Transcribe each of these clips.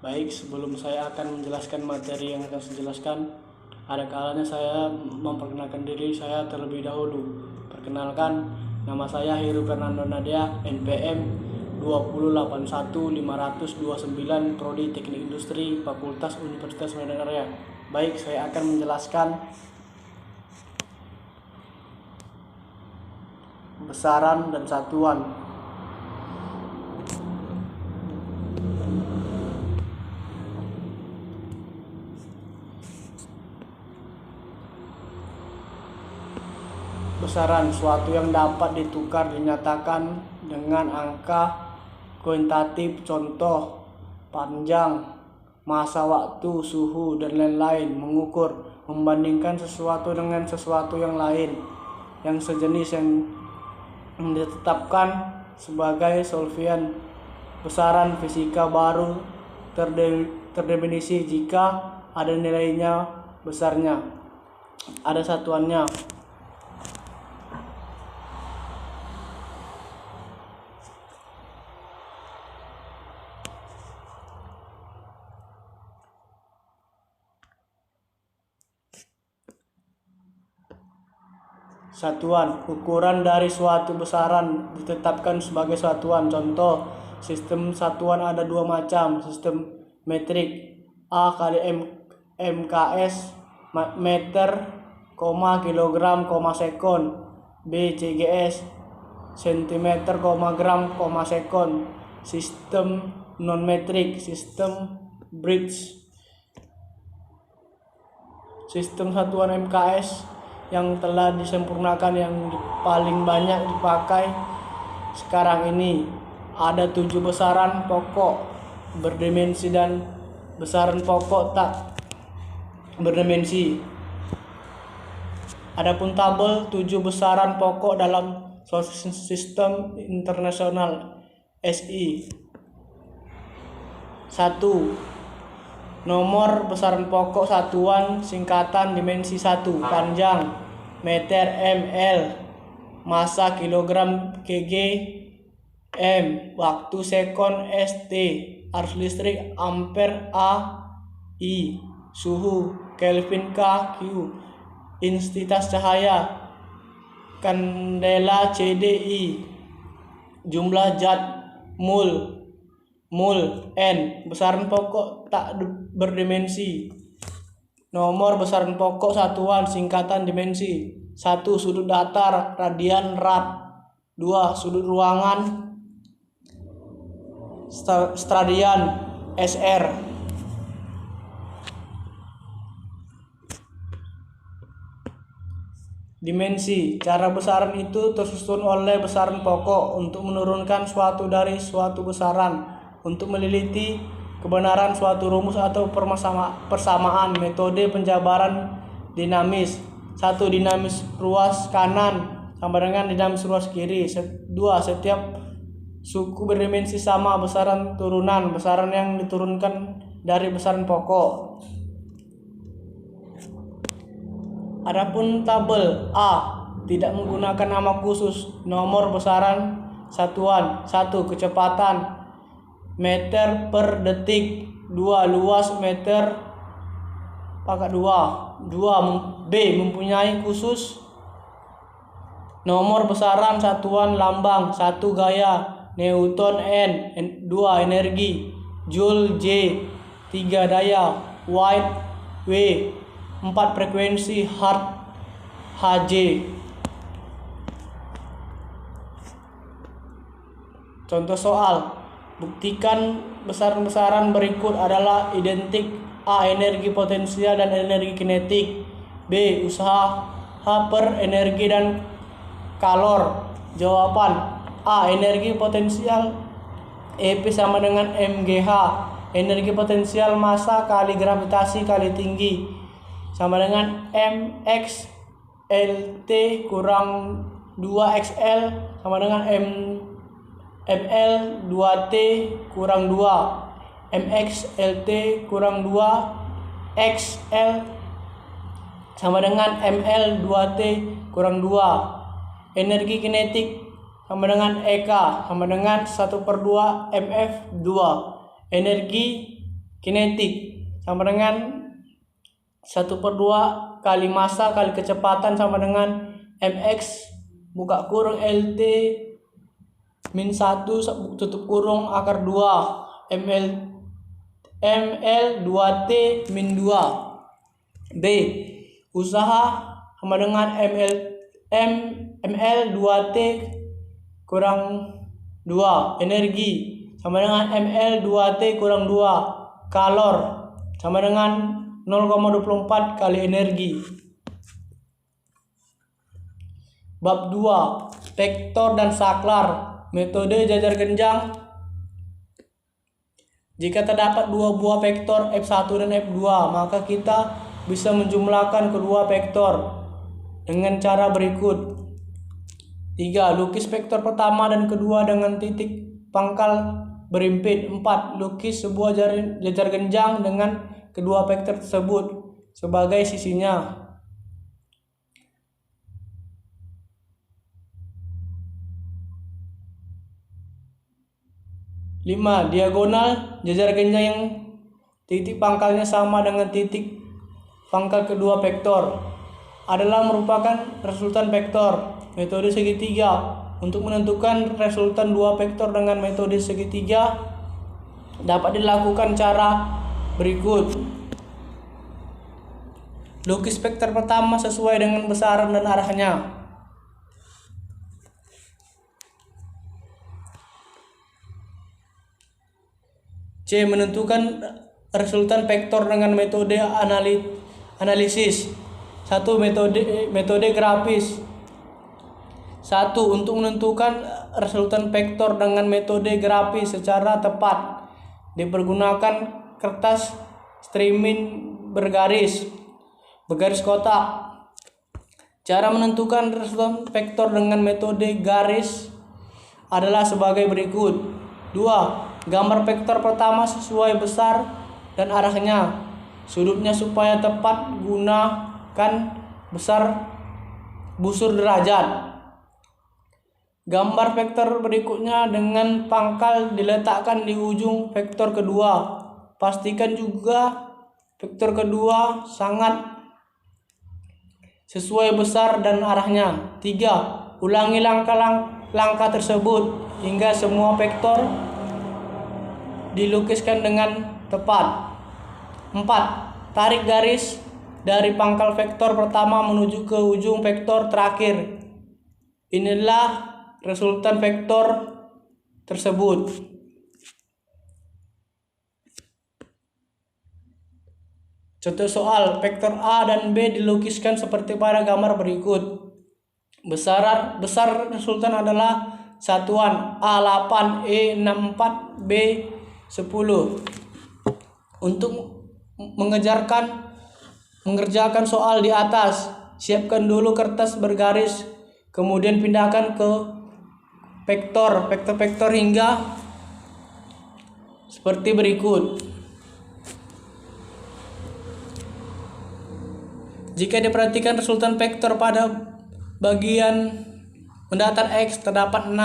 Baik, sebelum saya akan menjelaskan materi yang akan saya jelaskan, ada kalanya saya memperkenalkan diri saya terlebih dahulu. Perkenalkan, nama saya Heru Fernando Nadia, NPM 2081529, Prodi Teknik Industri, Fakultas Universitas Medan Raya. Baik, saya akan menjelaskan besaran dan satuan. Besaran suatu yang dapat ditukar dinyatakan dengan angka kuantitatif, contoh panjang, masa waktu, suhu, dan lain-lain. Mengukur, membandingkan sesuatu dengan sesuatu yang lain yang sejenis yang ditetapkan sebagai solvent. Besaran fisika baru terdefinisi jika ada nilainya besarnya, ada satuannya. Satuan, ukuran dari suatu besaran ditetapkan sebagai satuan. Contoh, sistem satuan ada dua macam. Sistem metrik, A kali MKS, meter, kilogram, sekon. B CGS, sentimeter, gram, sekon. Sistem non metrik, sistem bridge. Sistem satuan MKS yang telah disempurnakan yang paling banyak dipakai sekarang ini. Ada 7 besaran pokok berdimensi dan besaran pokok tak berdimensi. Adapun tabel 7 besaran pokok dalam sistem internasional SI. 1. Nomor besaran pokok satuan singkatan dimensi 1, panjang meter ml, masa kilogram kg, m, waktu sekon st, arus listrik ampere A, I, suhu Kelvin K, Q, intensitas cahaya kandela CDI, jumlah zat mol N, besaran pokok tak berdimensi. Nomor besaran pokok satuan singkatan dimensi. 1. Sudut datar radian rad. 2. Sudut ruangan radian SR. Dimensi, cara besaran itu tersusun oleh besaran pokok untuk menurunkan suatu dari suatu besaran. Untuk meneliti kebenaran suatu rumus atau persamaan, metode penjabaran dinamis. 1. Dinamis ruas kanan sama dengan dinamis ruas kiri. 2. Setiap suku berdimensi sama besaran turunan, besaran yang diturunkan dari besaran pokok. Adapun tabel A tidak menggunakan nama khusus. Nomor besaran satuan. 1. Kecepatan meter per detik. 2. Luas meter pangkat 2. 2. B mempunyai khusus. Nomor besaran satuan lambang. 1. Gaya Newton N. 2. Energi Joule J. 3. Daya Watt W. 4. Frekuensi Hertz Hz. Contoh soal. Buktikan besaran-besaran berikut adalah identik. A. Energi potensial dan energi kinetik. B. Usaha per energi dan kalor. Jawaban. A. Energi potensial EP sama dengan mgh. Energi potensial massa kali gravitasi kali tinggi sama dengan mx lt kurang 2xl sama dengan ml 2t kurang 2, mx lt kurang 2 xl sama dengan ml 2t kurang 2. Energi kinetik sama dengan EK sama dengan 1/2 mf2. Energi kinetik sama dengan 1/2 kali massa kali kecepatan sama dengan mx buka kurung lt min 1 tutup kurung akar 2 ml 2t min 2. B. Usaha sama dengan ml 2t kurang 2. Energi sama dengan ml 2t kurang 2. Kalor sama dengan 0,24 kali energi. Bab 2. Vektor dan saklar. Metode jajar genjang. Jika terdapat dua buah vektor F1 dan F2, maka kita bisa menjumlahkan kedua vektor dengan cara berikut. 3. Lukis vektor pertama dan kedua dengan titik pangkal berimpit. 4. Lukis sebuah jajar genjang dengan kedua vektor tersebut sebagai sisinya. 5. Diagonal jajar genjang yang titik pangkalnya sama dengan titik pangkal kedua vektor adalah merupakan resultan vektor. Metode segitiga. Untuk menentukan resultan dua vektor dengan metode segitiga dapat dilakukan cara berikut. Lukis vektor pertama sesuai dengan besaran dan arahnya. C. Menentukan resultan vektor dengan metode analisis. 1. Metode grafis. 1. Untuk menentukan resultan vektor dengan metode grafis secara tepat dipergunakan kertas streaming bergaris kotak. Cara menentukan resultan vektor dengan metode garis adalah sebagai berikut. 2. Gambar vektor pertama sesuai besar dan arahnya. Sudutnya supaya tepat gunakan busur derajat. Gambar vektor berikutnya dengan pangkal diletakkan di ujung vektor kedua. Pastikan juga vektor kedua sangat sesuai besar dan arahnya. 3. Ulangi langkah tersebut hingga semua vektor dilukiskan dengan tepat. 4. Tarik garis dari pangkal vektor pertama menuju ke ujung vektor terakhir. Inilah resultan vektor tersebut. Contoh soal, vektor A dan B dilukiskan seperti pada gambar berikut. Besar resultan adalah satuan A8, E64, B10. Untuk mengerjakan soal di atas, siapkan dulu kertas bergaris, kemudian pindahkan ke vektor hingga seperti berikut. Jika diperhatikan resultan vektor pada bagian mendatar X terdapat 6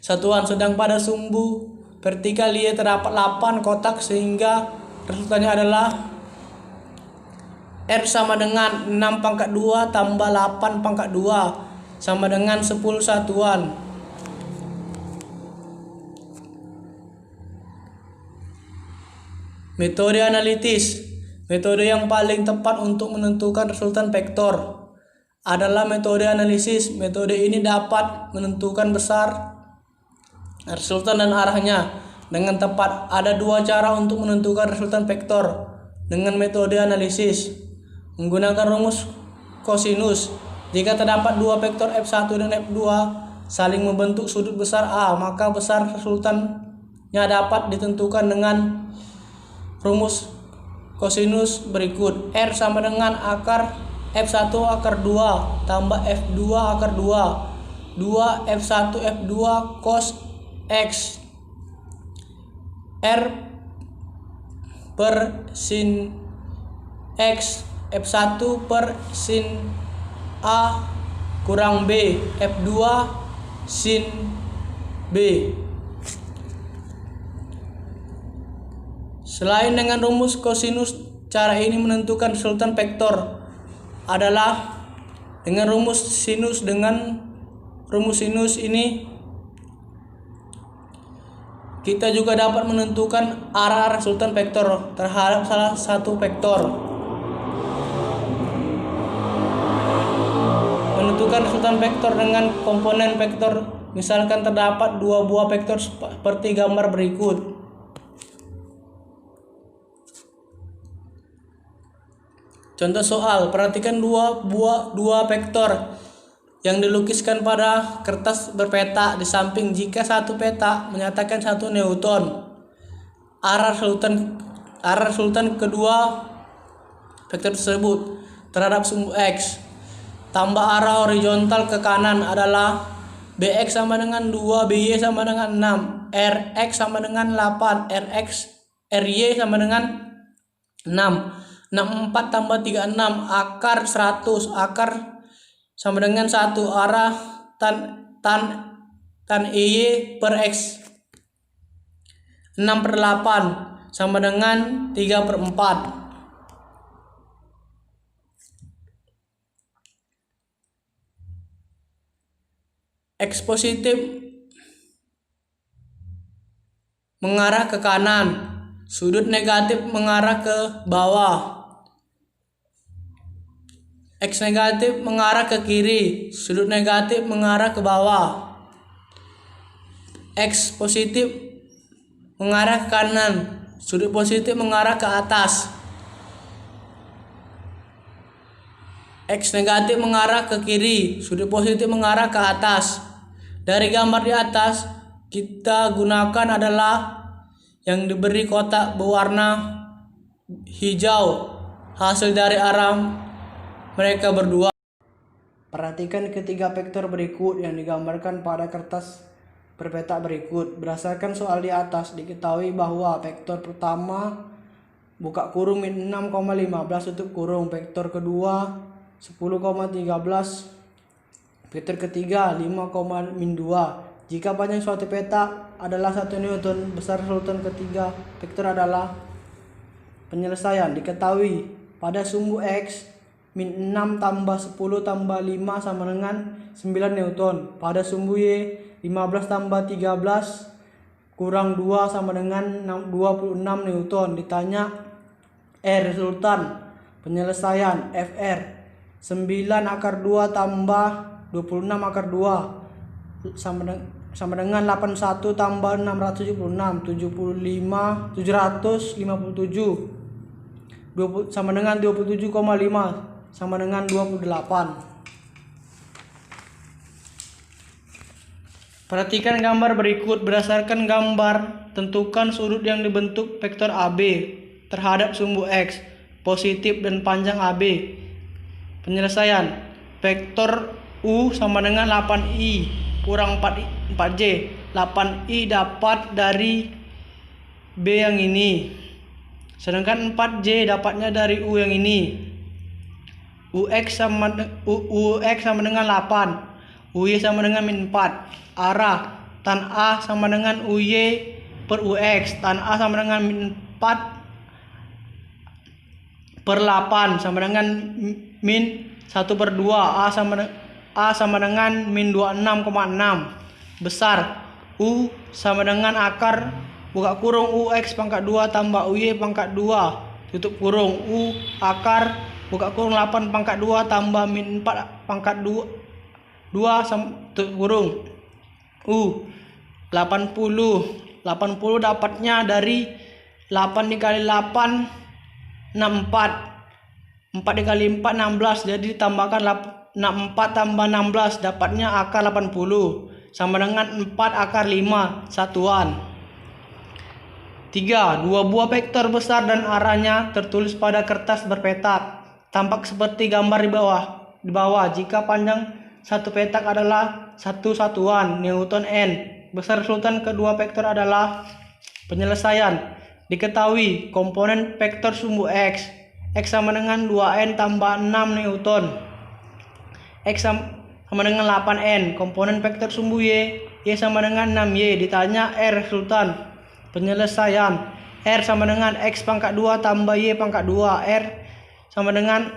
satuan, sedang pada sumbu vertikal Y terdapat 8 kotak, sehingga resultannya adalah R sama dengan 6/2 tambah 8/2 sama dengan 10 satuan. Metode analitis. Metode yang paling tepat untuk menentukan resultan vektor adalah metode analisis. Metode ini dapat menentukan besar resultan dan arahnya dengan tepat. Ada dua cara untuk menentukan resultan vektor dengan metode analisis. Menggunakan rumus kosinus. Jika terdapat dua vektor F1 dan F2 saling membentuk sudut besar A, maka besar resultannya dapat ditentukan dengan rumus kosinus berikut. R sama dengan akar F1 akar 2 tambah F2 akar 2 F1 F2 cos X. R per sin X. F1 per sin A kurang B. F2 sin B. Selain dengan rumus kosinus, cara ini menentukan resultan vektor adalah dengan rumus sinus. Dengan rumus sinus ini kita juga dapat menentukan arah resultan vektor terhadap salah satu vektor. Menentukan resultan vektor dengan komponen vektor, misalkan terdapat dua buah vektor seperti gambar berikut. Contoh soal, perhatikan dua vektor yang dilukiskan pada kertas berpeta di samping. Jika satu peta menyatakan 1 Newton, arah resultan kedua vektor tersebut terhadap sumbu X tambah arah horizontal ke kanan adalah Bx sama dengan 2, By sama dengan 6, Rx sama dengan 8, Ry sama dengan 6. 64 tambah 36 akar 100, akar sama dengan 1, arah tan Iy per X 6/8 sama dengan 3/4. X positif mengarah ke kanan, sudut negatif mengarah ke bawah. X negatif mengarah ke kiri, sudut negatif mengarah ke bawah. X positif mengarah ke kanan, sudut positif mengarah ke atas. X negatif mengarah ke kiri, sudut positif mengarah ke atas. Dari gambar di atas, kita gunakan adalah yang diberi kotak berwarna hijau, hasil dari arah mereka berdua. Perhatikan ketiga vektor berikut yang digambarkan pada kertas berpeta berikut. Berdasarkan soal di atas, diketahui bahwa vektor pertama buka kurung min 6,15 tutup kurung, vektor kedua 10,13, vektor ketiga 5,-2. Jika panjang suatu peta adalah 1 Newton, besar resultan ketiga vektor adalah penyelesaian. Diketahui pada sumbu X min 6 tambah 10 tambah 5 sama dengan 9 Newton. Pada sumbu Y 15 tambah 13 kurang 2 sama dengan 26 Newton. Ditanya resultan penyelesaian Fr 9 akar 2 tambah 26 akar 2 sama dengan 81 tambah 676 757 sama dengan 27,5 sama dengan 28. Perhatikan gambar berikut. Berdasarkan gambar, tentukan sudut yang dibentuk vektor AB terhadap sumbu X positif dan panjang AB. Penyelesaian vektor U sama dengan 8I kurang 4J. 8I dapat dari B yang ini, sedangkan 4J dapatnya dari U yang ini. UX sama dengan 8, UY sama dengan min 4. Arah tan A sama dengan UY per UX. Tan A sama dengan min 4/8 sama dengan min 1/2. A sama dengan min 26,6. Besar U sama dengan akar buka kurung UX pangkat 2 tambah UY pangkat 2 tutup kurung. U akar buka kurung 8 pangkat 2 tambah min 4 pangkat 2 tutup kurung. U 80 dapatnya dari 8 dikali 8 64, 4 dikali 4 16, jadi ditambahkan 64 tambah 16 dapatnya akar 80 sama dengan 4 akar 5 satuan. 3. Dua buah vektor besar dan arahnya tertulis pada kertas berpetak. Tampak seperti gambar di bawah. Jika panjang satu petak adalah 1 satuan Newton N, besar resultan kedua vektor adalah penyelesaian. Diketahui komponen vektor sumbu X sama dengan 2N tambah 6 Newton. X sama dengan 8N. Komponen vektor sumbu Y sama dengan 6Y. Ditanya R resultan penyelesaian. R sama dengan X pangkat 2 tambah Y pangkat 2. R sama dengan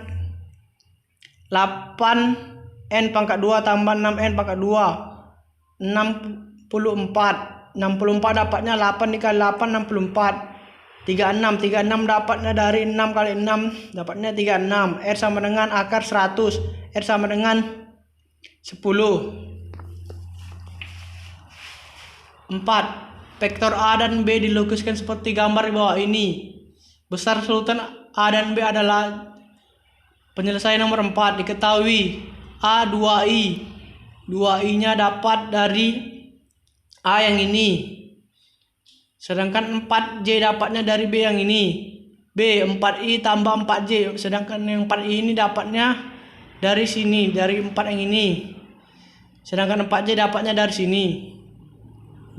8N pangkat 2 tambah 6N pangkat 2. 64 dapatnya 8 dikali 8 64. 36 dapatnya dari 6 kali 6 dapatnya 36. R sama dengan akar 100. R sama dengan 10. 4. Vektor A dan B dilukiskan seperti gambar di bawah ini. Besar resultan A dan B adalah penyelesaian nomor 4. Diketahui A 2I. 2I-nya dapat dari A yang ini. Sedangkan 4J dapatnya dari B yang ini. B 4I tambah 4J. Sedangkan yang 4I ini dapatnya dari sini, dari 4 yang ini. Sedangkan 4J dapatnya dari sini.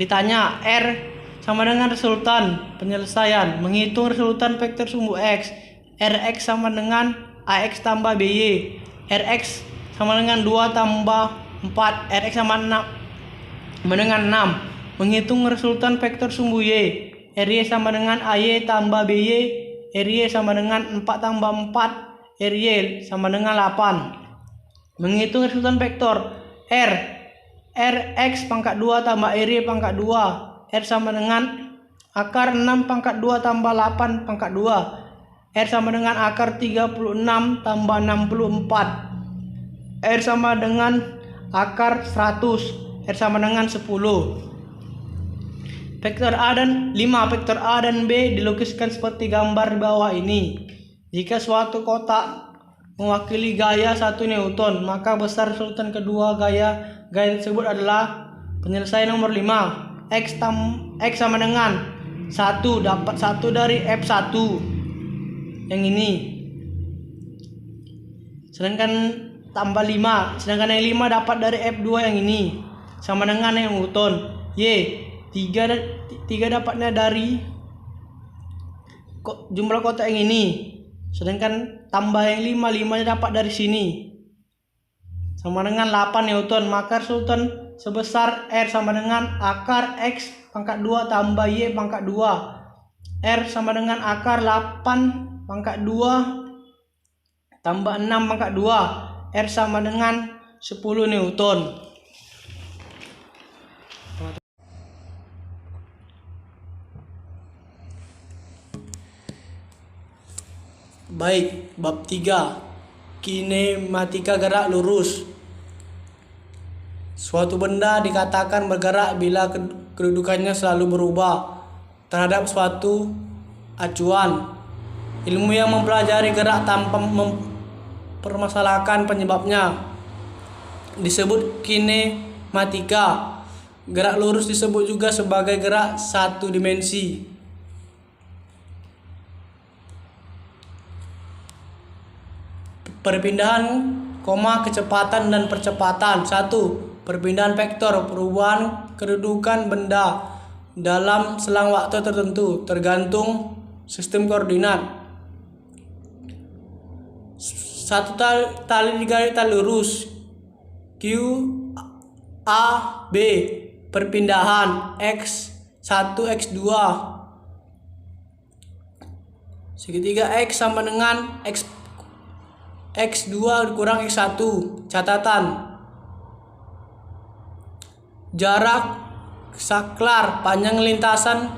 Ditanya R sama dengan resultan penyelesaian. Menghitung resultan vektor sumbu X. Rx sama dengan Ax tambah By. Rx sama dengan 2 tambah 4. Rx sama dengan 6. Menghitung resultan vektor sumbu Y. Ry sama dengan Ay tambah By. Ry sama dengan 4 tambah 4. Ry sama dengan 8. Menghitung resultan vektor R. Rx pangkat 2 tambah Ry pangkat 2. R sama dengan akar 6 pangkat 2 tambah 8 pangkat 2. R sama dengan akar 36 tambah 64. R sama dengan akar 100. R sama dengan 10. Vektor A dan 5. Vektor A dan B dilukiskan seperti gambar di bawah ini. Jika suatu kotak mewakili gaya 1 Newton, maka besar resultan kedua gaya tersebut adalah penyelesaian nomor 5. X sama dengan 1. Dapat 1 dari F1 yang ini. Sedangkan tambah 5. Sedangkan yang 5 dapat dari F2 yang ini. Sama dengan yang Newton. Y 3 dapatnya dari jumlah kotak yang ini. Sedangkan tambah yang 5 nya dapat dari sini. Sama dengan 8 Newton. Maka resultan sebesar R sama dengan akar X pangkat 2 tambah Y pangkat 2. R sama dengan akar 8 pangkat 2 tambah 6 pangkat 2. R sama dengan 10 Newton. Baik, bab 3. Kinematika gerak lurus. Suatu benda dikatakan bergerak bila kedudukannya selalu berubah terhadap suatu acuan. Ilmu yang mempelajari gerak tanpa mempermasalahkan penyebabnya disebut kinematika. Gerak lurus disebut juga sebagai gerak satu dimensi. Perpindahan, kecepatan dan percepatan. 1. Perpindahan vektor, perubahan kedudukan benda dalam selang waktu tertentu tergantung sistem koordinat. 1 tali digaris tali lurus Q A B. Perpindahan X1 X2 segitiga X sama dengan X2 kurang X1. Catatan: jarak saklar panjang lintasan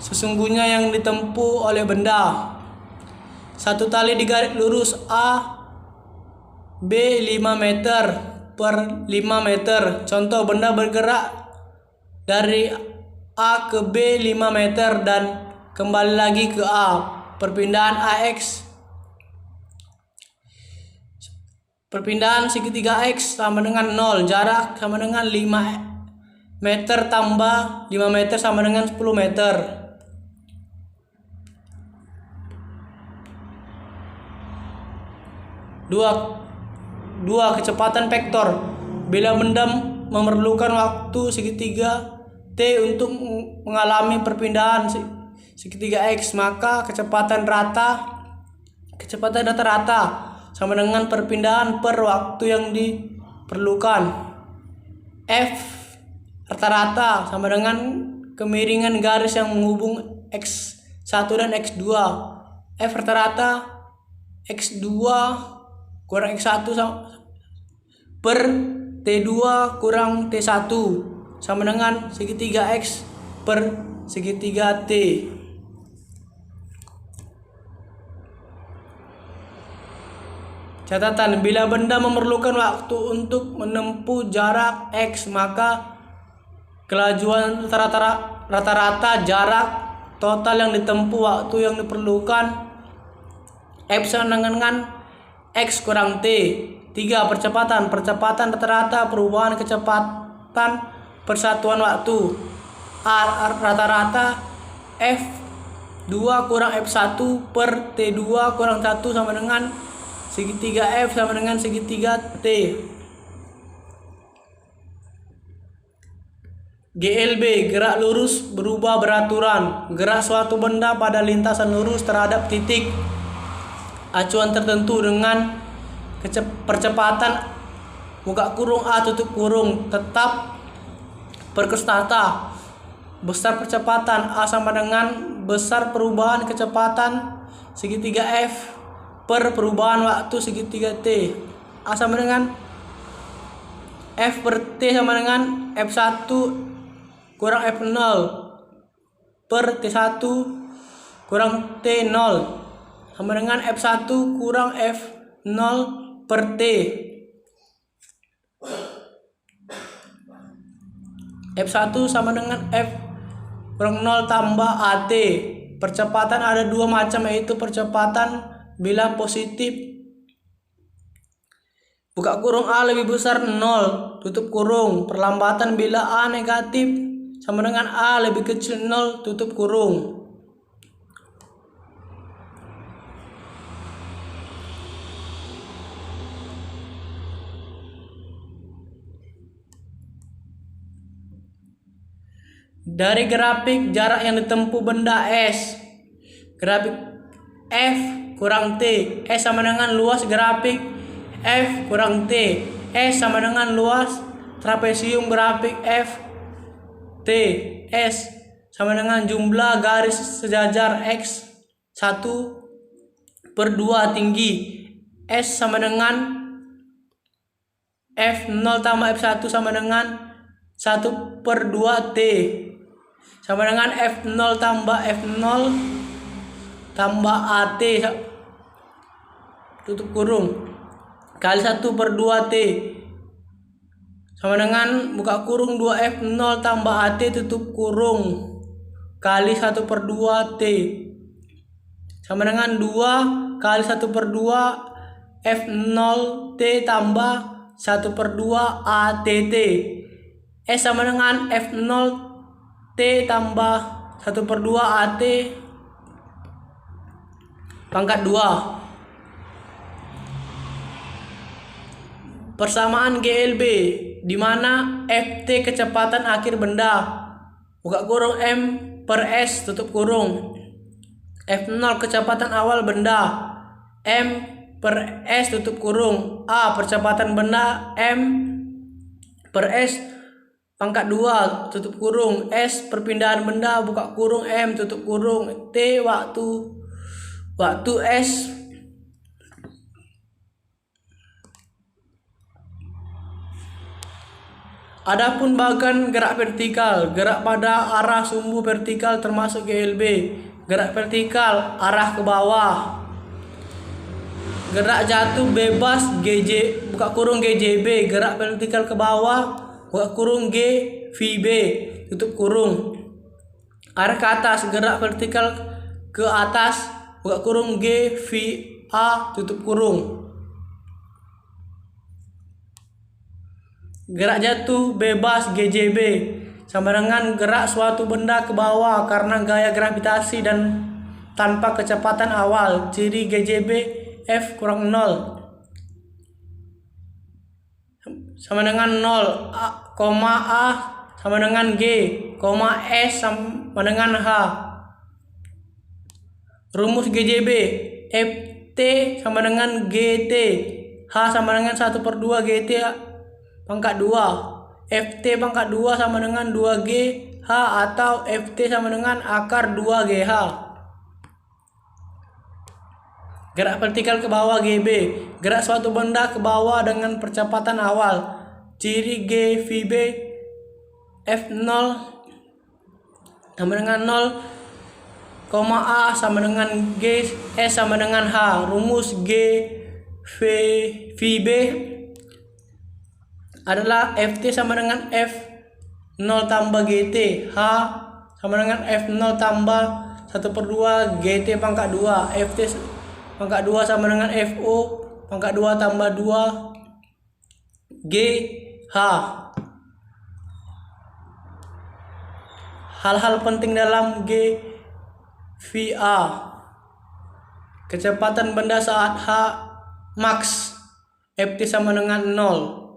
sesungguhnya yang ditempuh oleh benda. 1 tali digaris lurus A B 5 meter per 5 meter. Contoh, benda bergerak dari A ke B 5 meter dan kembali lagi ke A. Perpindahan AX. Perpindahan segitiga X sama dengan 0. Jarak sama dengan 5 meter tambah 5 meter sama dengan 10 meter. 2. Kecepatan vektor. Bila benda memerlukan waktu segitiga T untuk mengalami perpindahan segitiga X, maka kecepatan rata-rata sama dengan perpindahan per waktu yang diperlukan. F rata-rata sama dengan kemiringan garis yang menghubung X1 1 dan X2. F rata-rata X2 kurang X1 per T2 kurang T1 sama dengan segitiga X per segitiga T. Catatan, bila benda memerlukan waktu untuk menempuh jarak X, maka kelajuan rata-rata jarak total yang ditempuh waktu yang diperlukan F sama dengan X kurang T. 3. Percepatan rata-rata perubahan kecepatan persatuan waktu. A rata-rata F2 kurang F1 per T2 kurang 1 sama dengan segitiga F sama dengan segitiga T. GLB, gerak lurus berubah beraturan. Gerak suatu benda pada lintasan lurus terhadap titik acuan tertentu dengan percepatan buka kurung A tutup kurung tetap berkonstanta. Besar percepatan A sama dengan besar perubahan kecepatan segitiga F per perubahan waktu segitiga T. A sama dengan F per T sama dengan F1 kurang F0 per T1 kurang T0 sama dengan F1 kurang F0 per T. F1 sama dengan F kurang 0 tambah AT. Percepatan ada dua macam, yaitu percepatan bila positif buka kurung A lebih besar 0 tutup kurung. Perlambatan bila A negatif sama dengan A lebih kecil 0 tutup kurung. Dari grafik jarak yang ditempuh benda S, grafik F kurang T, S sama dengan luas grafik F kurang T, S sama dengan luas trapesium grafik F T, S sama dengan jumlah garis sejajar X 1 per 2 tinggi, S sama dengan F0 tambah F1 sama dengan 1 per 2 T sama dengan F0 tambah F0 tambah AT tutup kurung kali 1 per 2 T sama dengan buka kurung 2F0 tambah AT tutup kurung kali 1 per 2 T sama dengan 2 kali 1 per 2 F0 T tambah 1 per 2 ATT. S sama dengan F0 T tambah 1 per 2 AT pangkat 2. Persamaan GLB, di mana FT kecepatan akhir benda, buka kurung M per S tutup kurung. F0 kecepatan awal benda, M per S tutup kurung. A percepatan benda, M per S pangkat 2 tutup kurung. S perpindahan benda, buka kurung M tutup kurung. T waktu S. Adapun bagan gerak vertikal, gerak pada arah sumbu vertikal termasuk GLB. Gerak vertikal arah ke bawah. Gerak jatuh bebas GJ buka kurung GJB, gerak vertikal ke bawah buka kurung G VB tutup kurung. Arah ke atas, gerak vertikal ke atas buka kurung G VA tutup kurung. Gerak jatuh bebas GJB sama dengan gerak suatu benda ke bawah karena gaya gravitasi dan tanpa kecepatan awal. Ciri GJB F kurang 0 sama dengan 0, A sama dengan G, S sama dengan H. Rumus GJB FT sama dengan GT, H sama dengan 1 per 2 GT pangkat 2. FT pangkat 2 sama dengan 2G H atau FT sama dengan akar 2GH. Gerak vertikal ke bawah GB. Gerak suatu benda ke bawah dengan percepatan awal. Ciri G VB F0 sama dengan 0, A sama dengan G, S sama dengan H. Rumus G VB adalah FT sama dengan F0 tambah GT. H sama dengan F0 tambah 1/2 GT pangkat 2. FT pangkat 2 sama dengan FO pangkat 2 tambah 2 G H. Hal-hal penting dalam G VA. Kecepatan benda saat H max. FT sama dengan 0.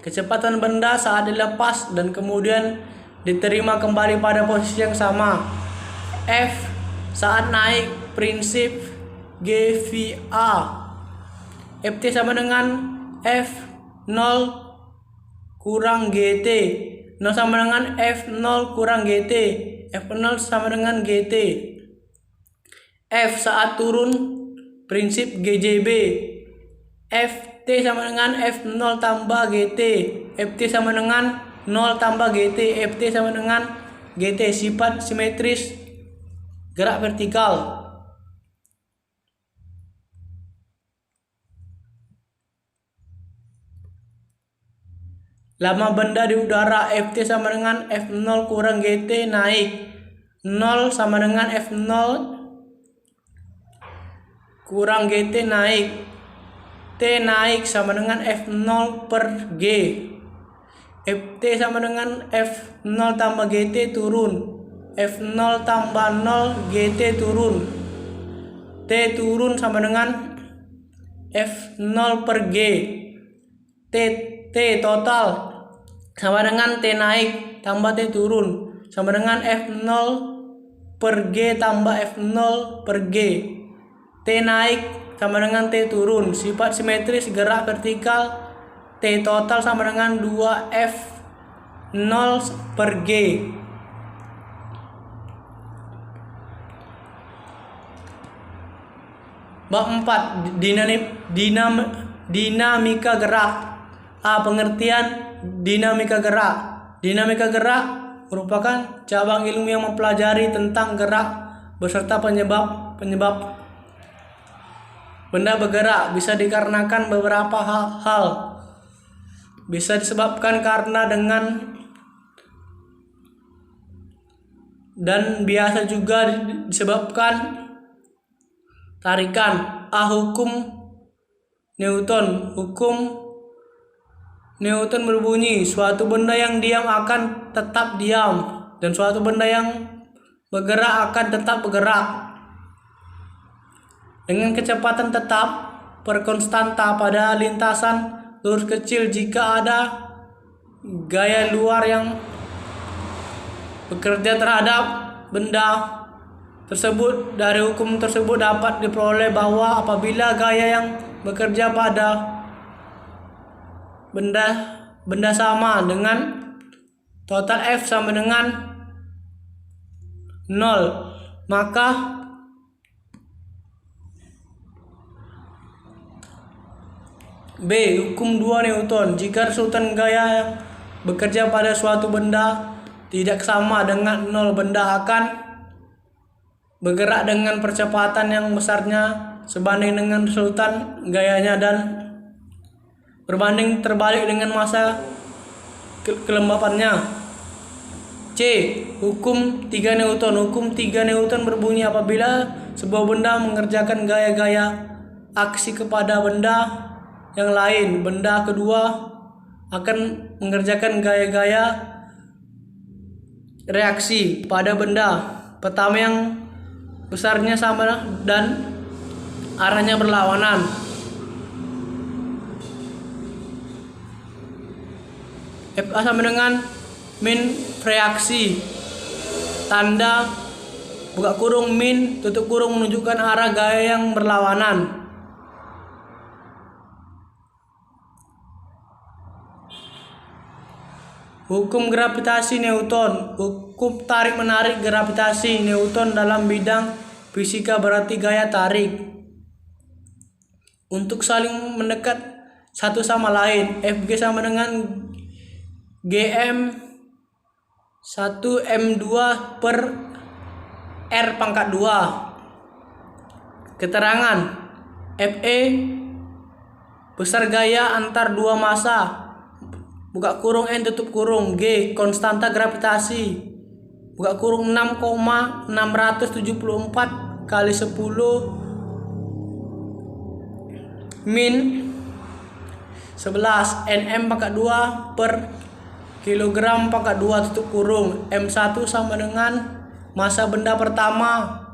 Kecepatan benda saat dilepas dan kemudian diterima kembali pada posisi yang sama. F saat naik. Prinsip GVA. FT sama dengan F0 kurang GT. 0 sama dengan F0 kurang GT. F0 sama dengan GT. F saat turun. Prinsip GJB. FT sama dengan F0 tambah GT. FT sama dengan 0 tambah GT. FT sama dengan GT. Sifat simetris gerak vertikal. Lama benda di udara. FT sama dengan F0 kurang GT naik. 0 sama dengan F0 kurang GT naik. T naik sama dengan F0 per G. FT sama dengan F0 tambah GT turun. F0 tambah 0 GT turun. T turun sama dengan F0 per G. T total sama dengan T naik tambah T turun sama dengan F0 per G tambah F0 per G. T naik sama dengan T turun. Sifat simetris gerak vertikal. T total sama dengan 2F0 per G. Bab 4. Dinamika gerak. A. Pengertian dinamika gerak. Dinamika gerak merupakan cabang ilmu yang mempelajari tentang gerak beserta penyebab benda bergerak. Bisa dikarenakan beberapa hal. Bisa disebabkan karena dan biasa juga disebabkan tarikan. A. Hukum Newton. Hukum Newton berbunyi, suatu benda yang diam akan tetap diam, dan suatu benda yang bergerak akan tetap bergerak. Dengan kecepatan tetap per konstanta pada lintasan lurus kecil, jika ada gaya luar yang bekerja terhadap benda tersebut, dari hukum tersebut dapat diperoleh bahwa apabila gaya yang bekerja pada benda sama dengan total F sama dengan 0, maka B. Hukum 2 Newton. Jika resultan gaya yang bekerja pada suatu benda tidak sama dengan 0, benda akan bergerak dengan percepatan yang besarnya sebanding dengan resultan gayanya dan berbanding terbalik dengan masa kelembapannya. C. Hukum 3 Newton. Hukum 3 Newton berbunyi, apabila sebuah benda mengerjakan gaya-gaya aksi kepada benda yang lain, benda kedua akan mengerjakan gaya-gaya reaksi pada benda pertama yang besarnya sama dan arahnya berlawanan. FA sama dengan min reaksi. Tanda buka kurung min tutup kurung menunjukkan arah gaya yang berlawanan. Hukum gravitasi Newton. Hukum tarik-menarik gravitasi Newton dalam bidang fisika berarti gaya tarik. Untuk saling mendekat satu sama lain, Fg sama dengan Gm 1m2 per R pangkat 2. Keterangan Fe besar gaya antar dua massa, buka kurung N tutup kurung, G konstanta gravitasi, buka kurung 6,674 kali 10 min 11 Nm pangkat 2 per kilogram pangkat 2 tutup kurung. M1 sama dengan massa benda pertama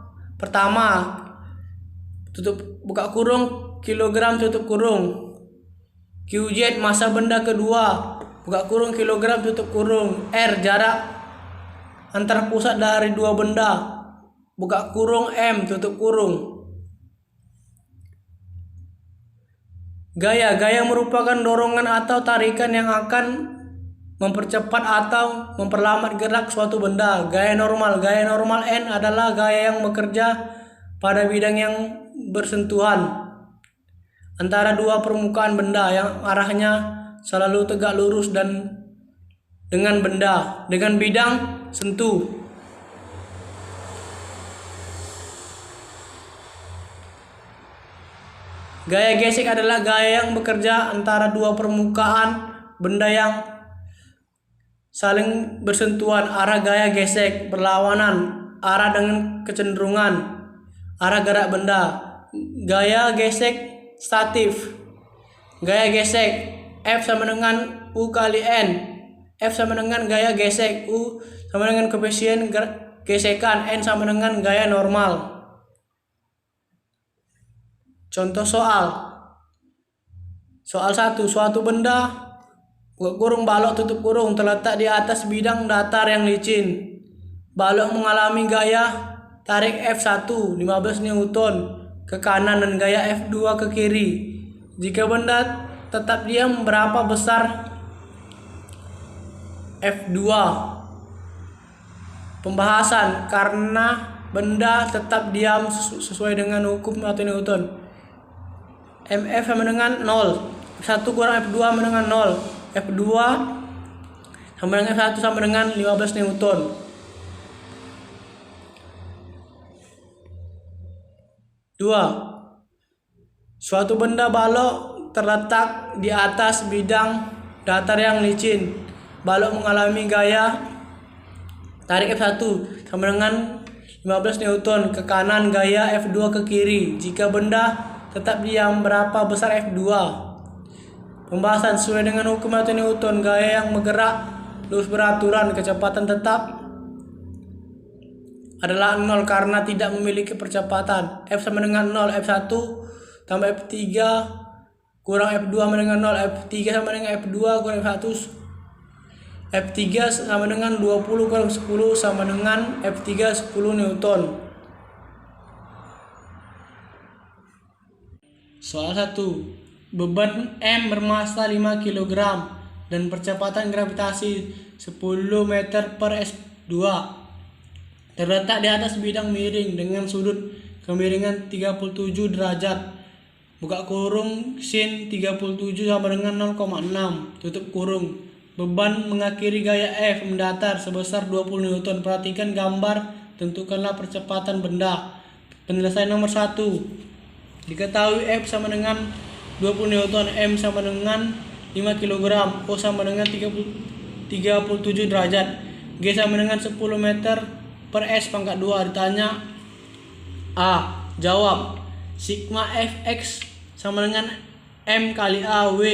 tutup buka kurung kilogram tutup kurung. QZ massa benda kedua, buka kurung kilogram tutup kurung. R jarak antar pusat dari dua benda, buka kurung M tutup kurung. Gaya merupakan dorongan atau tarikan yang akan mempercepat atau memperlambat gerak suatu benda. Gaya normal N adalah gaya yang bekerja pada bidang yang bersentuhan antara dua permukaan benda yang arahnya selalu tegak lurus dan dengan bidang sentuh. Gaya gesek adalah gaya yang bekerja antara dua permukaan benda yang saling bersentuhan. Arah gaya gesek berlawanan arah dengan kecenderungan arah gerak benda. Gaya gesek statif. Gaya gesek F sama dengan U kali N. F sama dengan gaya gesek, U sama dengan koefisien gesekan, N sama dengan gaya normal. Contoh soal 1. Suatu benda buka kurung balok tutup kurung terletak di atas bidang datar yang licin. Balok mengalami gaya tarik F1 15 Newton ke kanan dan gaya F2 ke kiri. Jika benda tetap diam, berapa besar F2? Pembahasan karena benda tetap diam sesuai dengan hukum atau Newton. Mf sama dengan 0. F1 kurang F2 sama dengan 0. F2 sama dengan F1 sama dengan 15 Newton. 2. Suatu benda balok terletak di atas bidang datar yang licin. Balok mengalami gaya tarik F1 sama dengan 15 Newton ke kanan, gaya F2 ke kiri. Jika benda tetap diam, berapa besar F2? Pembahasan sesuai dengan hukum atau Newton. Gaya yang bergerak lurus beraturan, kecepatan tetap adalah 0 karena tidak memiliki percepatan. F sama dengan 0. F1 tambah F3 kurang F2 sama dengan 0. F3 sama dengan F2 kurang F1. F3 sama dengan 20 kurang 10 sama dengan F3 10 Newton. Soal 1. Beban M bermassa 5 kg dan percepatan gravitasi 10 meter per S2 terletak di atas bidang miring dengan sudut kemiringan 37 derajat. Buka kurung sin 37 sama dengan 0,6 tutup kurung. Beban mengakhiri gaya F mendatar sebesar 20 Newton. Perhatikan gambar, tentukanlah percepatan benda. Penyelesaian nomor 1. Diketahui F sama dengan 20 Newton, M sama dengan 5 kg, O sama dengan 37 derajat, G sama dengan 10 meter per S pangkat 2. Ditanya A. Jawab. Sigma Fx sama dengan M kali A W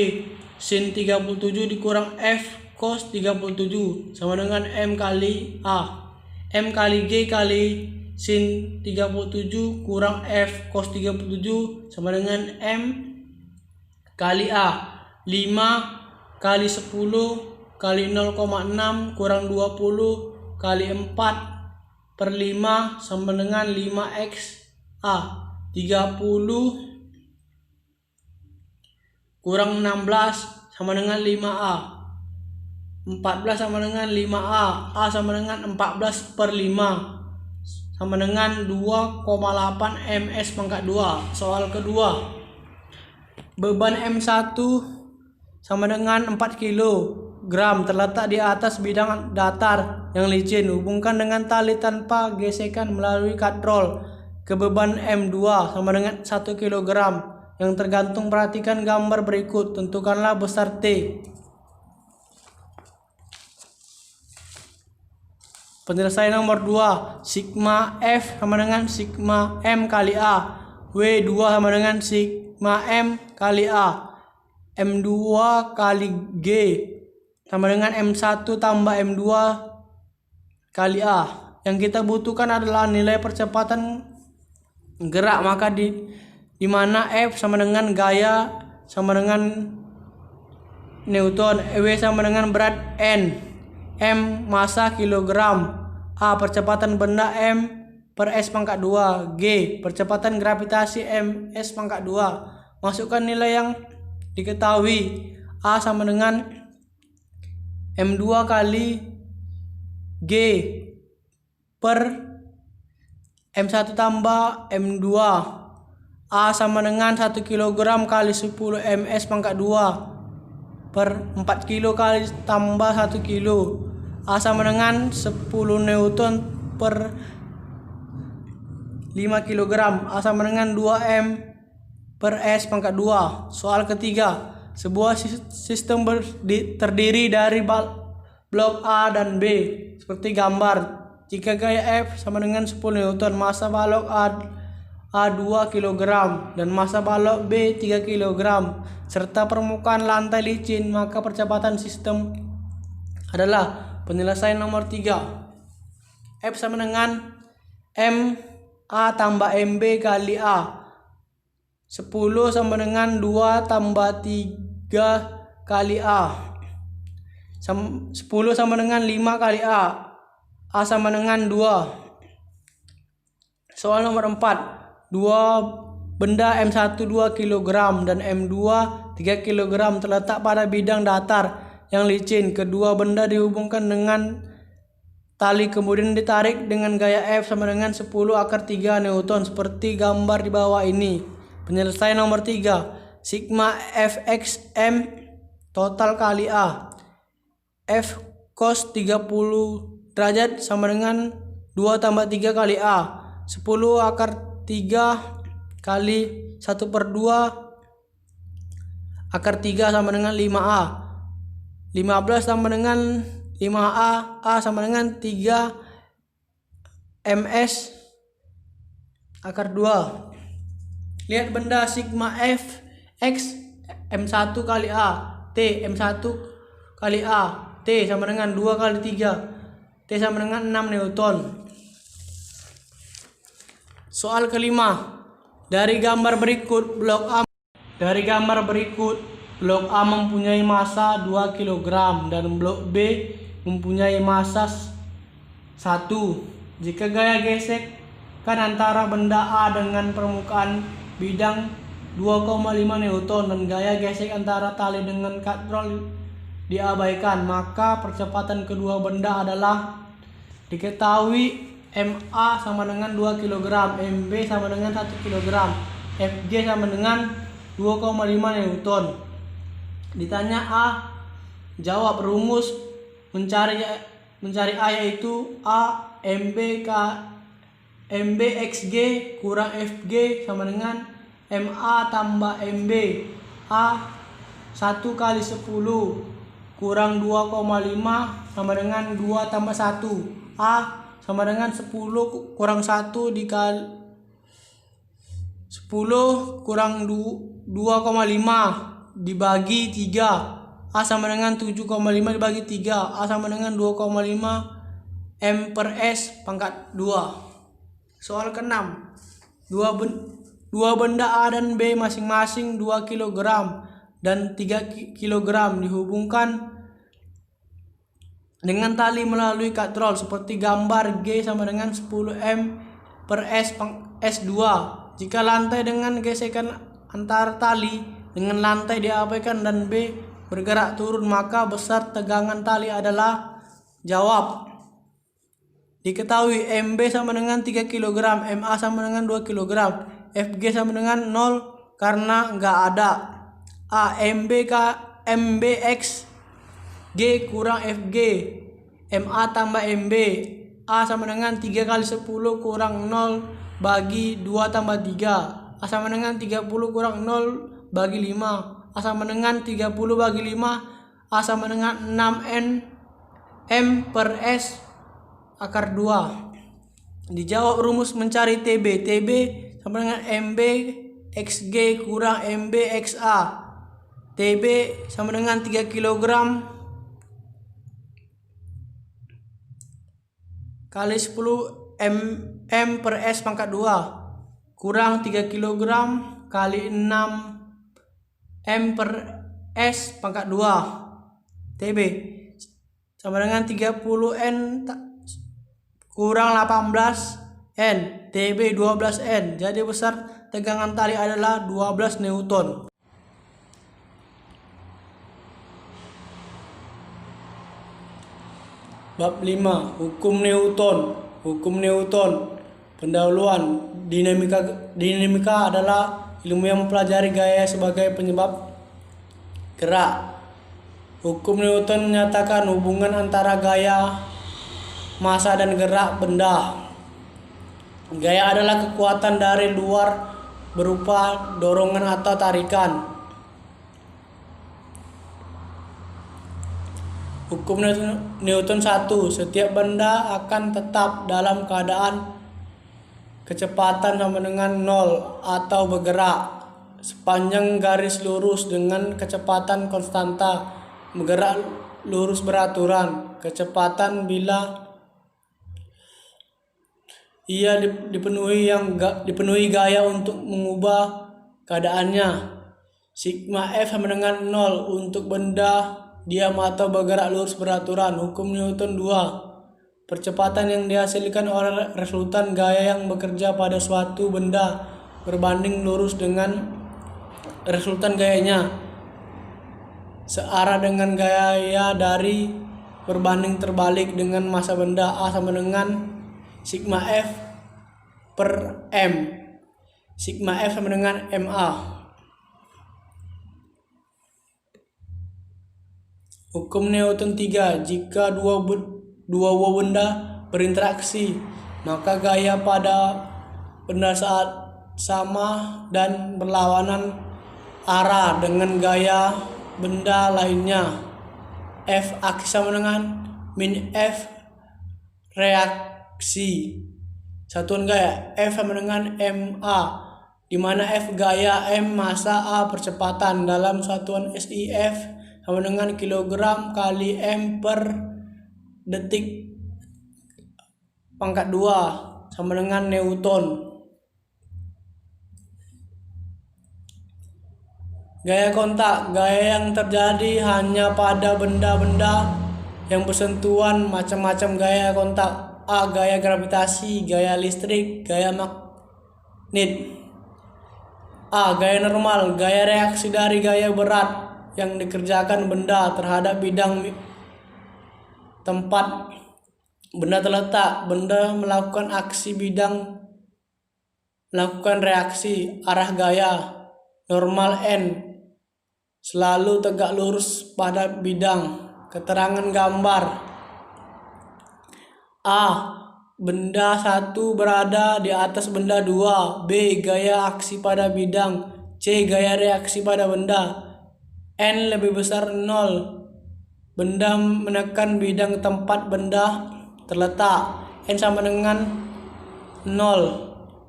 sin 37 dikurang F cos 37 sama dengan M kali A. M kali G kali sin 37 kurang F cos 37 sama dengan M kali A. 5 kali 10 kali 0,6 kurang 20 kali 4 per 5 sama dengan 5x A. 30 kurang 16 sama dengan 5A. 14 sama dengan 5A. A sama dengan 14/5 sama dengan 2,8 ms pangkat 2. Soal kedua, beban M1 sama dengan 4 kg terletak di atas bidang datar yang licin. Hubungkan dengan tali tanpa gesekan melalui katrol ke beban M2 sama dengan 1 kg yang tergantung. Perhatikan gambar berikut. Tentukanlah besar T. Penyelesaian nomor 2, sigma F sama dengan sigma M kali A. W2 sama dengan sigma M kali A. M2 kali G sama dengan M1 tambah M2 kali A. Yang kita butuhkan adalah nilai percepatan gerak, maka di mana F sama dengan gaya sama dengan Newton, W sama dengan berat N, M massa kilogram, A percepatan benda M per S pangkat 2, G percepatan gravitasi M S pangkat 2. Masukkan nilai yang diketahui. A sama dengan M2 kali G per M1 tambah M2. A sama dengan 1 kg kali 10 ms pangkat 2 per 4 kilo kali tambah 1 kilo. A sama dengan 10 Newton per 5 kg. A sama dengan 2 M per S pangkat 2. Soal ketiga, sebuah sistem terdiri dari blok A dan B seperti gambar. Jika gaya F sama dengan 10 Newton, massa balok A 2 kg dan massa balok B 3 kg serta permukaan lantai licin, maka percepatan sistem adalah. Penyelesaian nomor 3, F sama dengan M A tambah MB kali A. 10 sama dengan 2 tambah 3 kali A. 10 sama dengan 5 kali A. A sama dengan 2. Soal nomor 4, dua benda M1 2 kg dan M2 3 kg terletak pada bidang datar yang licin. Kedua benda dihubungkan dengan tali kemudian ditarik dengan gaya F sama dengan 10 akar 3 Newton seperti gambar di bawah ini. Penyelesaian nomor 3, sigma Fx M total kali A. F cos 30 derajat sama dengan 2 tambah 3 kali A. 10 akar 3 kali 1/2 akar 3 sama dengan 5A. 15 sama dengan 5A. A sama dengan 3 ms akar 2. Lihat benda sigma F X M1 kali A T M1 kali A T sama dengan 2 kali 3 T sama dengan 6 Newton. Soal kelima, dari gambar berikut blok A mempunyai massa 2 kg dan blok B mempunyai massa 1. Jika gaya gesekan antara benda A dengan permukaan bidang 2,5 Newton dan gaya gesek antara tali dengan katrol diabaikan, maka percepatan kedua benda adalah. Diketahui MA sama dengan 2 kg, MB sama dengan 1 kg, FG sama dengan 2,5 Newton. Ditanya A, jawab. Rumus mencari A yaitu A MB XG kurang FG sama dengan MA tambah MB. A 1 kali 10 kurang 2,5 sama dengan 2 tambah 1. A sama dengan 10 kurang 1 dikali 10 kurang 2,5 dibagi 3. A sama dengan 7,5 dibagi 3. A sama dengan 2,5 M per S pangkat 2. Soal ke-6, dua benda A dan B masing-masing 2 kg dan 3 kg dihubungkan dengan tali melalui katrol seperti gambar. G sama dengan 10 M per S S2. Jika lantai dengan gesekan antar tali dengan lantai diabaikan dan B bergerak turun, maka besar tegangan tali adalah? Jawab. Diketahui MB sama dengan 3 kg, MA sama dengan 2 kg, FG sama dengan 0 karena nggak ada. A. MBX G kurang FG, MA tambah MB. A sama dengan 3 kali 10 kurang 0 bagi 2 tambah 3. A sama dengan 30 kurang 0 bagi 5. A sama dengan 30 bagi 5. A sama dengan 6N M per S akar 2. Dijawab rumus mencari TB. TB sama dengan MB XG kurang MB XA. TB sama dengan 3 kg kali 10 M per S pangkat 2 kurang 3 kg kali 6 M per S pangkat 2. TB sama dengan 30 N kurang 18 N. TB 12 N. Jadi besar tegangan tali adalah 12 Newton. Bab 5. Hukum Newton. Hukum Newton. Pendahuluan. Dinamika adalah ilmu yang mempelajari gaya sebagai penyebab gerak. Hukum Newton menyatakan hubungan antara gaya, massa dan gerak benda. Gaya adalah kekuatan dari luar berupa dorongan atau tarikan. Hukum Newton 1. Setiap benda akan tetap dalam keadaan kecepatan sama dengan 0 atau bergerak sepanjang garis lurus dengan kecepatan konstanta, bergerak lurus beraturan. Kecepatan bila ia dipenuhi gaya untuk mengubah keadaannya. Sigma F sama dengan 0 untuk benda diam atau bergerak lurus beraturan. Hukum Newton 2. Percepatan yang dihasilkan oleh resultan gaya yang bekerja pada suatu benda berbanding lurus dengan resultan gayanya searah dengan gaya dari berbanding terbalik dengan massa benda. A sama dengan sigma F per M. Sigma F sama dengan MA. Hukum Newton 3. Jika dua buah benda berinteraksi, maka gaya pada benda saat sama dan berlawanan arah dengan gaya benda lainnya. F aksi sama dengan min F reaksi. Satuan gaya F sama dengan MA, di mana F gaya, M massa, A percepatan. Dalam satuan SI F sama dengan kilogram kali M per detik pangkat 2 sama dengan Newton. Gaya kontak. Gaya yang terjadi hanya pada benda-benda yang bersentuhan. Macam-macam gaya kontak. A. Gaya gravitasi, gaya listrik, gaya magnet. A. Gaya normal. Gaya reaksi dari gaya berat yang dikerjakan benda terhadap bidang tempat benda terletak. Benda melakukan aksi, bidang melakukan reaksi. Arah gaya normal N selalu tegak lurus pada bidang. Keterangan gambar. A. Benda 1 berada di atas benda 2. B. Gaya aksi pada bidang. C. Gaya reaksi pada benda. N lebih besar 0. Benda menekan bidang tempat benda terletak. N sama dengan 0.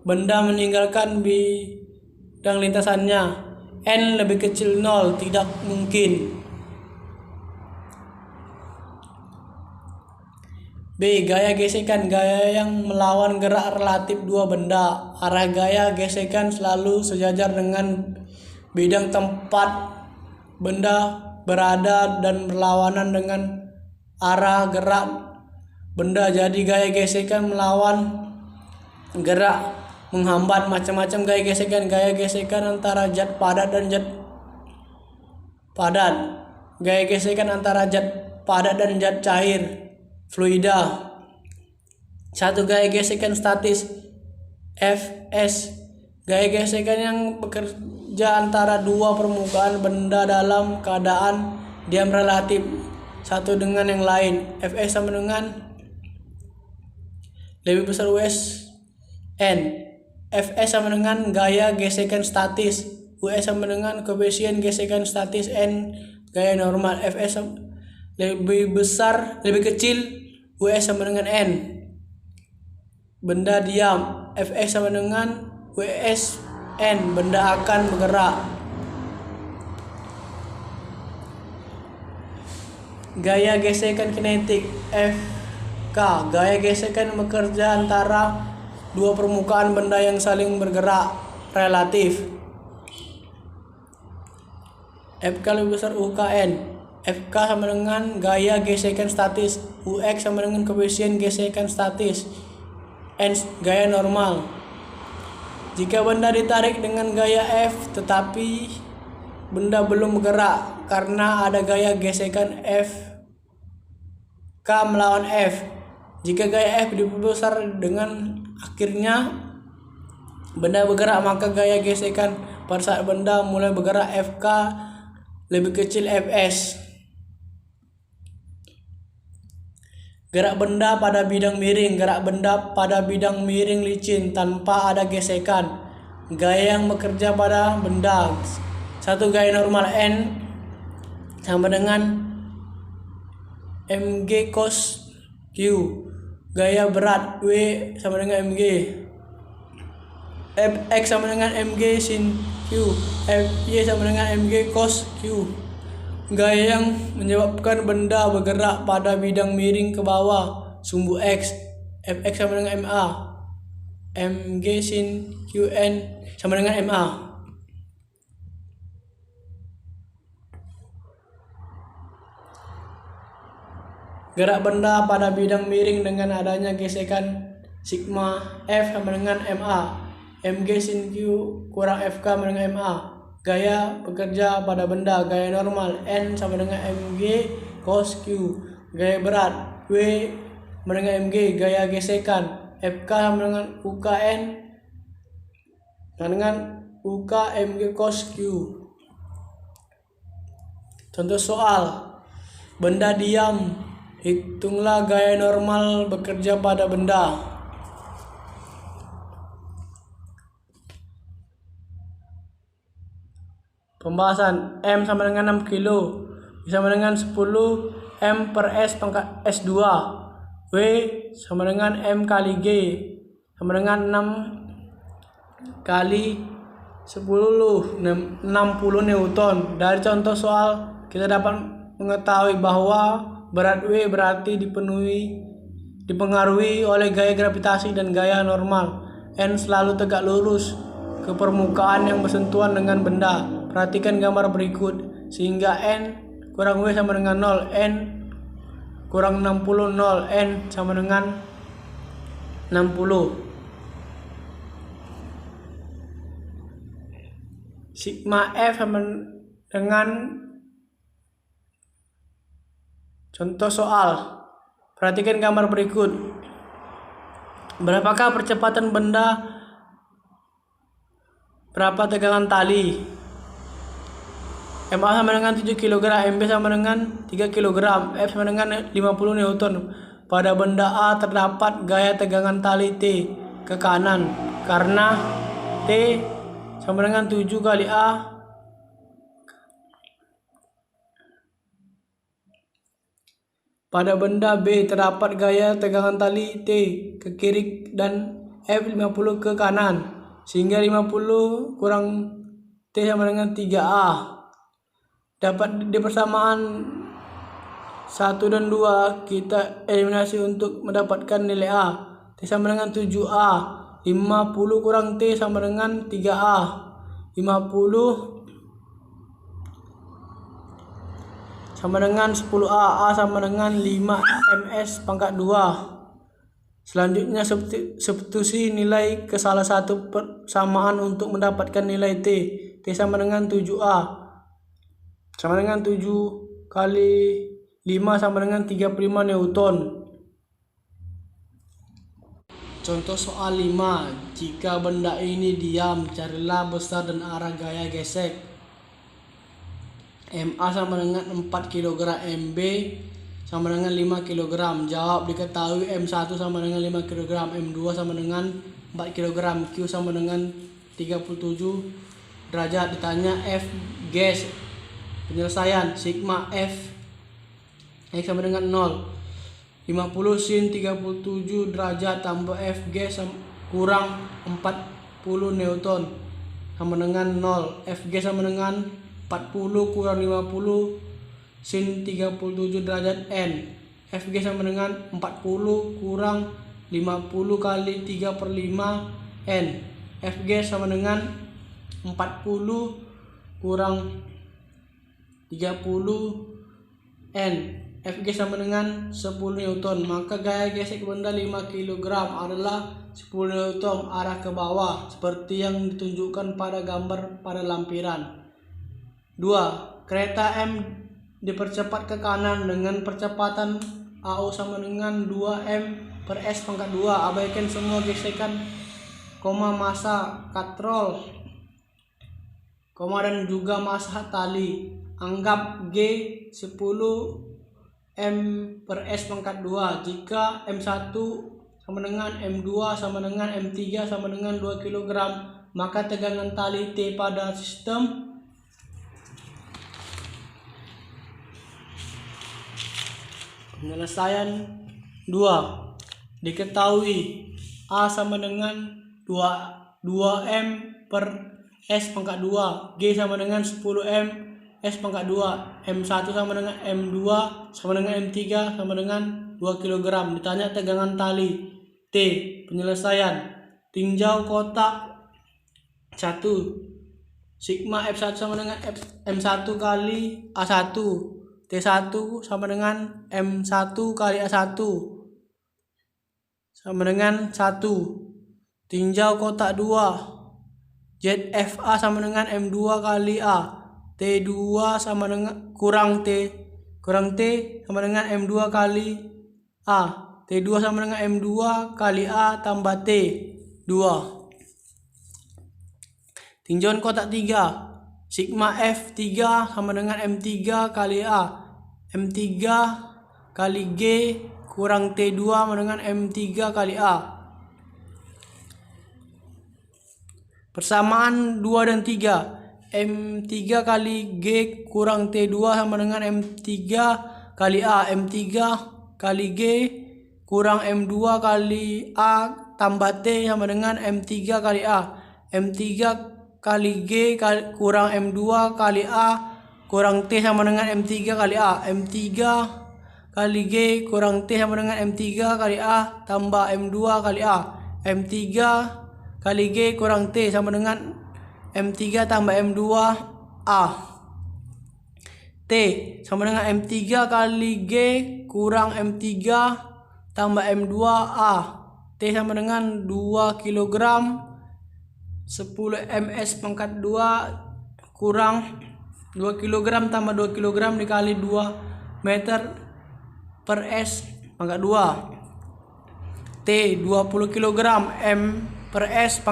Benda meninggalkan bidang lintasannya. N lebih kecil 0. Tidak mungkin. B. Gaya gesekan. Gaya yang melawan gerak relatif dua benda. Arah gaya gesekan selalu sejajar dengan bidang tempat benda berada dan berlawanan dengan arah gerak benda. Jadi gaya gesekan melawan gerak menghambat. Macam-macam gaya gesekan. Gaya gesekan antara zat padat dan zat padat. Gaya gesekan antara zat padat dan zat cair, fluida. 1. Gaya gesekan statis, Fs. Gaya gesekan yang bekerja antara dua permukaan benda dalam keadaan diam relatif satu dengan yang lain. Fs sama dengan lebih besar Us N. Fs sama dengan gaya gesekan statis. Us sama dengan koefisien gesekan statis N gaya normal. Fs lebih besar, lebih kecil Us sama dengan N. Benda diam. Fs sama dengan Ws N. Benda akan bergerak. Gaya gesekan kinetik, Fk. Gaya gesekan bekerja antara dua permukaan benda yang saling bergerak relatif. Fk lebih besar UKN. Fk sama dengan gaya gesekan statis. Ux sama dengan koefisien gesekan statis. N gaya normal. Jika benda ditarik dengan gaya F tetapi benda belum bergerak karena ada gaya gesekan F K melawan F. Jika gaya F diperbesar dengan akhirnya benda bergerak, maka gaya gesekan pada saat benda mulai bergerak Fk lebih kecil Fs. Gerak benda pada bidang miring. Gerak benda pada bidang miring licin tanpa ada gesekan. Gaya yang bekerja pada benda. 1. Gaya normal N sama dengan mg cos Q. Gaya berat W sama dengan mg. Fx sama dengan mg sin Q. Fy sama dengan mg cos Q. Gaya yang menyebabkan benda bergerak pada bidang miring ke bawah sumbu X. Fx sama dengan ma. Mg sin Qn sama dengan ma. Gerak benda pada bidang miring dengan adanya gesekan sigma F sama dengan ma. Mg sin Q kurang Fk sama dengan ma. Gaya bekerja pada benda. Gaya normal N sama dengan mg cos Q. Gaya berat W sama dengan mg. Gaya gesekan Fk sama dengan UKN sama dengan UK mg cos Q. Contoh soal. Benda diam. Hitunglah gaya normal bekerja pada benda. Pembahasan. M sama dengan 6 kilo sama dengan 10 M per S pangkat S2. W sama dengan M kali G sama dengan 6 kali 60 Newton. Dari contoh soal kita dapat mengetahui bahwa berat W berarti dipengaruhi oleh gaya gravitasi dan gaya normal. N selalu tegak lurus ke permukaan yang bersentuhan dengan benda. Perhatikan gambar berikut. Sehingga N kurang W sama dengan 0. N kurang 60 0. N sama dengan 60. Sigma F sama dengan contoh soal. Perhatikan gambar berikut. Berapakah percepatan benda? Berapa tegangan tali? MA sama dengan 7 kg, MB sama dengan 3 kg, F sama dengan 50 Newton. Pada benda A terdapat gaya tegangan tali T ke kanan karena T sama dengan 7 kali A. Pada benda B terdapat gaya tegangan tali T ke kiri dan F 50 ke kanan, sehingga 50 kurang T sama dengan 3A. Dapat di persamaan 1 dan 2 kita eliminasi untuk mendapatkan nilai A. T sama dengan 7A. 50 kurang T sama dengan 3A. 50 sama dengan 10A. A sama dengan 5 ms pangkat 2. Selanjutnya substitusi nilai ke salah satu persamaan untuk mendapatkan nilai T. T sama dengan 7A sama dengan 7 kali 5 sama dengan 35 Newton. Contoh soal 5. Jika benda ini diam, carilah besar dan arah gaya gesek. MA sama dengan 4 kg, MB sama dengan 5 kg. Jawab. Diketahui M1 sama dengan 5 kg, M2 sama dengan 4 kg, Q sama dengan 37 derajat. Ditanya F gas. Penyelesaian. Sigma F X sama dengan 0. 50 sin 37 derajat tambah F gas kurang 40 Newton sama dengan 0. F gas sama dengan 40 kurang 50 sin 37 derajat N. F gas sama dengan 40 kurang 50 kali 3/5 N. F gas sama dengan 40 kurang 30 N. F gas sama dengan 10 Newton. Maka gaya gesek benda 5 kg adalah 10 Newton arah ke bawah seperti yang ditunjukkan pada gambar pada lampiran. 2. Kereta M dipercepat ke kanan dengan percepatan AU sama dengan 2m/s². Abaikan semua gesekan, massa katrol, dan juga massa tali. Anggap G 10 m/s². Jika M1 sama dengan M2 sama dengan M3 sama dengan 2 kg, maka tegangan tali T pada sistem penyelesaian 2. Diketahui A sama dengan 2m/s², G sama dengan 10m/s², M1 sama dengan M2 sama dengan M3 sama dengan 2 kg. Ditanya tegangan tali T. Penyelesaian. Tinjau kotak 1. Sigma F1 sama dengan M1 kali A1. T1 sama dengan M1 kali A1 sama dengan 1. Tinjau kotak 2. ZFA sama dengan M2 kali A. T2 sama dengan kurang T sama dengan M2 kali A. T2 sama dengan M2 kali A tambah T2. Tinjauan kotak 3. Sigma F3 sama dengan M3 kali A. M3 kali G kurang T2 sama dengan M3 kali A. Persamaan 2 dan 3. M3 kali G kurang T2 sama dengan M3 kali A. M3 kali G kurang M2 kali A tambah T sama dengan M3 kali A. M3 kali G kurang M2 kali A kurang T sama dengan M3 kali A. M3 kali G kurang T sama dengan M3 kali A tambah M2 kali A. M3 kali G kurang T sama dengan M3 tambah M2 A. T sama dengan M3 kali G kurang M3 tambah M2 A. T sama dengan 2 kg 10 ms², kurang 2 kg tambah 2 kg dikali 2 meter/s². T 20 kg m/s²,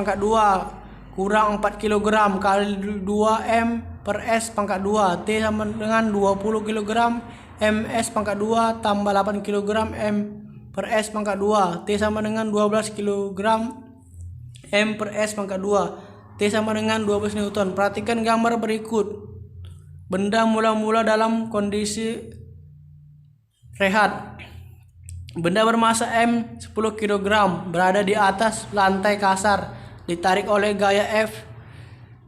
kurang 4 kg kali 2m/s². T sama dengan 20 kg ms² tambah 8 kg m/s². T sama dengan 12 kg m/s². T sama dengan 12 Newton. Perhatikan gambar berikut. Benda mula-mula dalam kondisi rehat. Benda bermasa M 10 kg berada di atas lantai kasar, ditarik oleh gaya F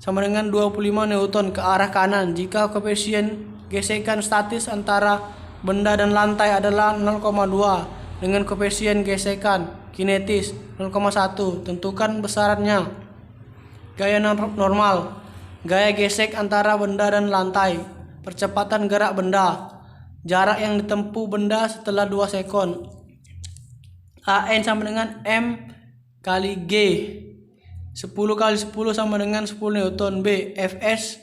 sama dengan 25 Newton ke arah kanan. Jika koefisien gesekan statis antara benda dan lantai adalah 0,2 dengan koefisien gesekan kinetis 0,1, tentukan besarannya. Gaya normal. Gaya gesek antara benda dan lantai. Percepatan gerak benda. Jarak yang ditempuh benda setelah 2 sekon. AN sama dengan M kali G. 10 kali 10 sama dengan 10 Newton. B. Fs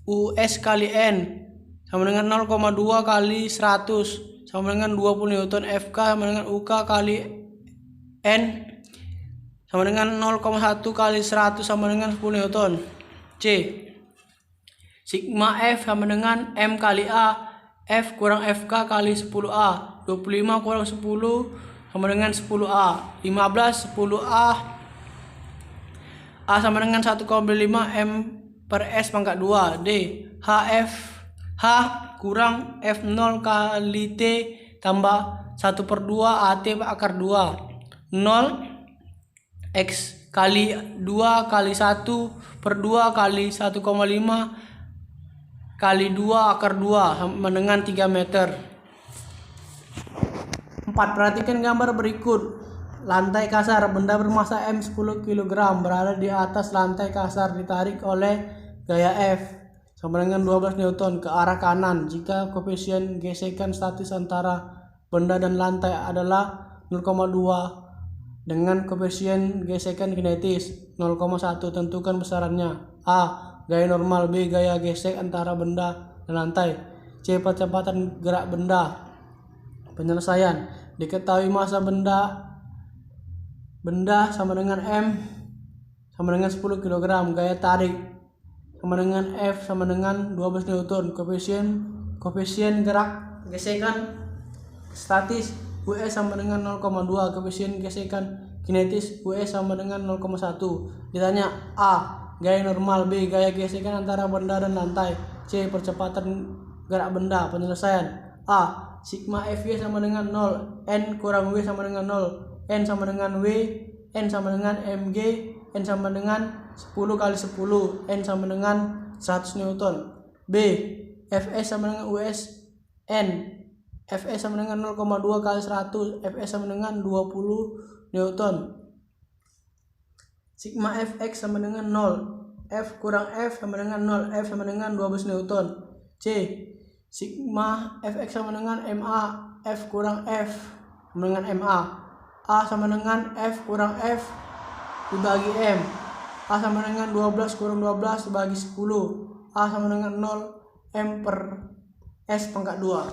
US kali N sama dengan 0,2 kali 100 sama dengan 20 Newton. FK sama dengan UK kali N sama dengan 0,1 kali 100 sama dengan 10 Newton. C. Sigma F sama dengan M kali A. F kurang FK kali 10A. 25 kurang 10 sama dengan 10A. 15 10A. A sama dengan 1,5 M per S pangkat 2. D. H kurang F0 kali T tambah 1/2 AT akar 2. 0 X kali 2 kali 1/2 kali 1,5 kali 2 akar 2 sama dengan 3 meter. 4. Perhatikan gambar berikut. Lantai kasar, benda bermassa M 10 kg berada di atas lantai kasar, ditarik oleh gaya F sama dengan 12 Newton ke arah kanan. Jika koefisien gesekan statis antara benda dan lantai adalah 0,2 dengan koefisien gesekan kinetis 0,1, tentukan besarannya. A. Gaya normal. B. Gaya gesek antara benda dan lantai. C. Percepatan gerak benda. Penyelesaian. Diketahui massa benda sama dengan M sama dengan 10 kg. Gaya tarik sama dengan F sama dengan 12 Newton. Koefisien gerak gesekan statis US sama dengan 0,2. Koefisien gesekan kinetis US sama dengan 0,1. Ditanya A. Gaya normal. B. Gaya gesekan antara benda dan lantai. C. Percepatan gerak benda. Penyelesaian. A. Sigma Fy sama dengan 0. N kurang W sama dengan 0. N sama dengan W. N sama dengan Mg. N sama dengan 10 kali 10. N sama dengan 100 Newton. B. Fs sama dengan US N. Fs sama dengan 0,2 kali 100. Fs sama dengan 20 Newton. Sigma Fx sama dengan 0. F kurang F sama dengan 0. F sama dengan 12 Newton. C. Sigma Fx sama dengan Ma. F kurang F sama dengan Ma. A sama dengan F kurang F dibagi M. A sama dengan 12 kurang 12 dibagi 10. A sama dengan 0 M per S pangkat 2.